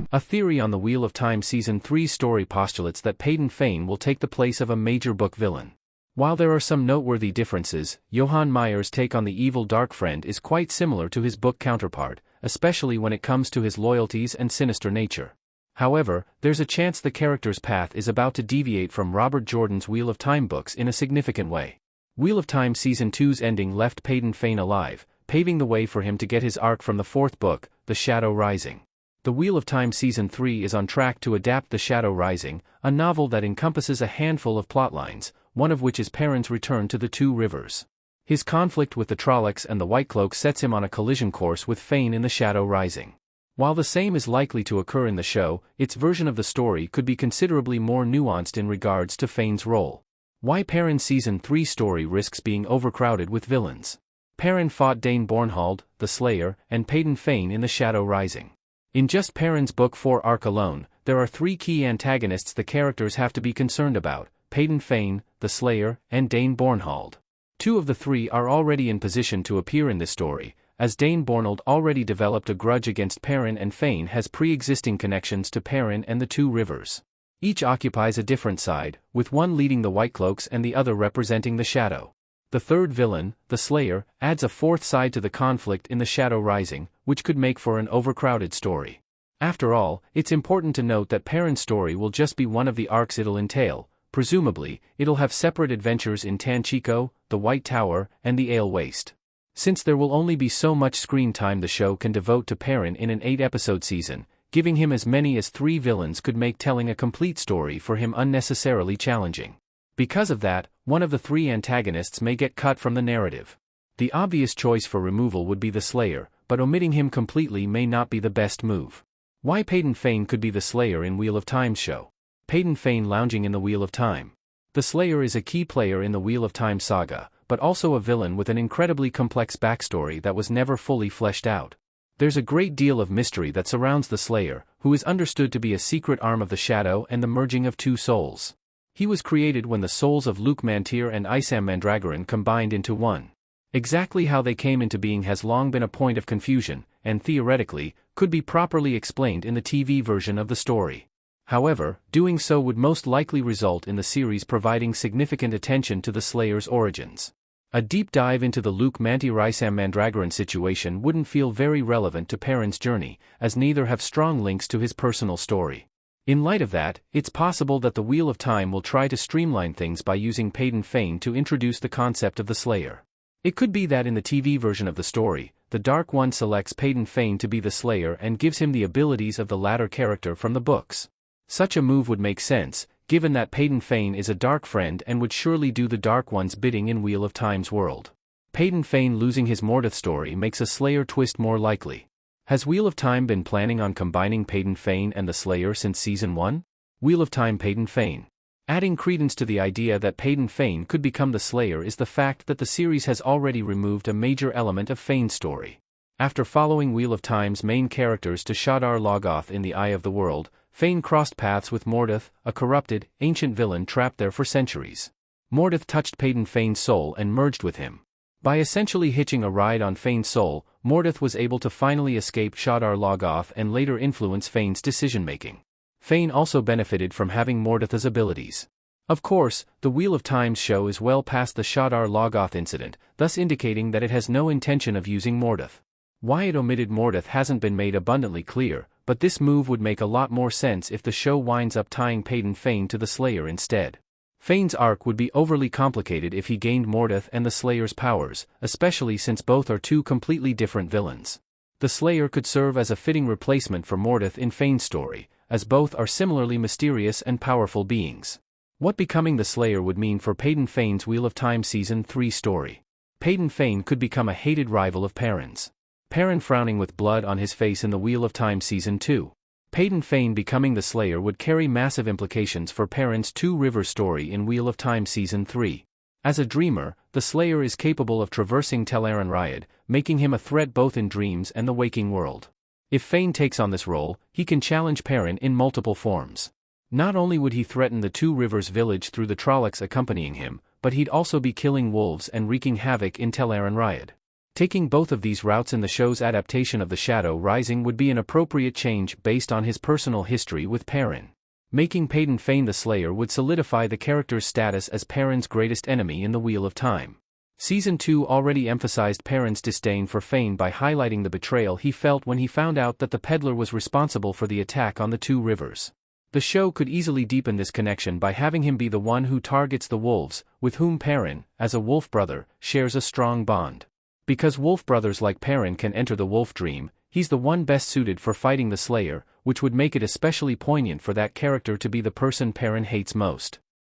A theory on the Wheel of Time Season 3 story postulates that Padan Fain will take the place of a major book villain. While there are some noteworthy differences, Johann Meyer's take on the evil dark friend is quite similar to his book counterpart, especially when it comes to his loyalties and sinister nature. However, there's a chance the character's path is about to deviate from Robert Jordan's Wheel of Time books in a significant way. Wheel of Time Season 2's ending left Padan Fain alive, paving the way for him to get his arc from the fourth book, The Shadow Rising. The Wheel of Time Season 3 is on track to adapt The Shadow Rising, a novel that encompasses a handful of plotlines, one of which is Perrin's return to the Two Rivers. His conflict with the Trollocs and the White Cloak sets him on a collision course with Fain in The Shadow Rising. While the same is likely to occur in the show, its version of the story could be considerably more nuanced in regards to Fain's role. Why Perrin's Season 3 story risks being overcrowded with villains. Perrin fought Dane Bornhald, the Slayer, and Padan Fain in The Shadow Rising. In just Perrin's Book 4 arc alone, there are 3 key antagonists the characters have to be concerned about: Padan Fain, the Slayer, and Dane Bornhald. 2 of the 3 are already in position to appear in this story, as Dane Bornhald already developed a grudge against Perrin and Fain has pre-existing connections to Perrin and the Two Rivers. Each occupies a different side, with one leading the White Cloaks and the other representing the Shadow. The third villain, the Slayer, adds a fourth side to the conflict in The Shadow Rising, which could make for an overcrowded story. After all, it's important to note that Perrin's story will just be one of the arcs it'll entail. Presumably, it'll have separate adventures in Tanchico, the White Tower, and the Ale Waste. Since there will only be so much screen time the show can devote to Perrin in an 8-episode season, giving him as many as 3 villains could make telling a complete story for him unnecessarily challenging. Because of that, one of the 3 antagonists may get cut from the narrative. The obvious choice for removal would be the Slayer, but omitting him completely may not be the best move. Why Padan Fain could be the Slayer in Wheel of Time's show. Padan Fain lounging in the Wheel of Time. The Slayer is a key player in the Wheel of Time saga, but also a villain with an incredibly complex backstory that was never fully fleshed out. There's a great deal of mystery that surrounds the Slayer, who is understood to be a secret arm of the Shadow and the merging of 2 souls. He was created when the souls of Luke Mantir and Isam Mandragoran combined into one. Exactly how they came into being has long been a point of confusion, and theoretically, could be properly explained in the TV version of the story. However, doing so would most likely result in the series providing significant attention to the Slayer's origins. A deep dive into the Luke Mantir-Isam Mandragoran situation wouldn't feel very relevant to Perrin's journey, as neither have strong links to his personal story. In light of that, it's possible that the Wheel of Time will try to streamline things by using Padan Fain to introduce the concept of the Slayer. It could be that in the TV version of the story, the Dark One selects Padan Fain to be the Slayer and gives him the abilities of the latter character from the books. Such a move would make sense, given that Padan Fain is a Dark Friend and would surely do the Dark One's bidding in Wheel of Time's world. Padan Fain losing his Mordath story makes a Slayer twist more likely. Has Wheel of Time been planning on combining Padan Fain and the Slayer since Season 1? Wheel of Time Padan Fain. Adding credence to the idea that Padan Fain could become the Slayer is the fact that the series has already removed a major element of Fain's story. After following Wheel of Time's main characters to Shadar Logoth in the Eye of the World, Fain crossed paths with Mordath, a corrupted, ancient villain trapped there for centuries. Mordath touched Padan Fain's soul and merged with him. By essentially hitching a ride on Fain's soul, Mordath was able to finally escape Shadar Logoth and later influence Fain's decision-making. Fain also benefited from having Mordath's abilities. Of course, the Wheel of Time's show is well past the Shadar Logoth incident, thus indicating that it has no intention of using Mordath. Why it omitted Mordath hasn't been made abundantly clear, but this move would make a lot more sense if the show winds up tying Padan Fain to the Slayer instead. Fain's arc would be overly complicated if he gained Mordath and the Slayer's powers, especially since both are 2 completely different villains. The Slayer could serve as a fitting replacement for Mordath in Fain's story, as both are similarly mysterious and powerful beings. What becoming the Slayer would mean for Padan Fain's Wheel of Time Season 3 story. Padan Fain could become a hated rival of Perrin's. Perrin frowning with blood on his face in the Wheel of Time Season 2. Padan Fain becoming the Slayer would carry massive implications for Perrin's Two Rivers story in Wheel of Time Season 3. As a dreamer, the Slayer is capable of traversing Tel Aren'Rhyad, making him a threat both in dreams and the waking world. If Fain takes on this role, he can challenge Perrin in multiple forms. Not only would he threaten the Two Rivers village through the Trollocs accompanying him, but he'd also be killing wolves and wreaking havoc in Tel Aren'Rhyad. Taking both of these routes in the show's adaptation of The Shadow Rising would be an appropriate change based on his personal history with Perrin. Making Padan Fain the Slayer would solidify the character's status as Perrin's greatest enemy in the Wheel of Time. Season 2 already emphasized Perrin's disdain for Fain by highlighting the betrayal he felt when he found out that the peddler was responsible for the attack on the two rivers. The show could easily deepen this connection by having him be the one who targets the wolves, with whom Perrin, as a wolf brother, shares a strong bond. Because wolf brothers like Perrin can enter the wolf dream, he's the one best suited for fighting the Slayer, which would make it especially poignant for that character to be the person Perrin hates most.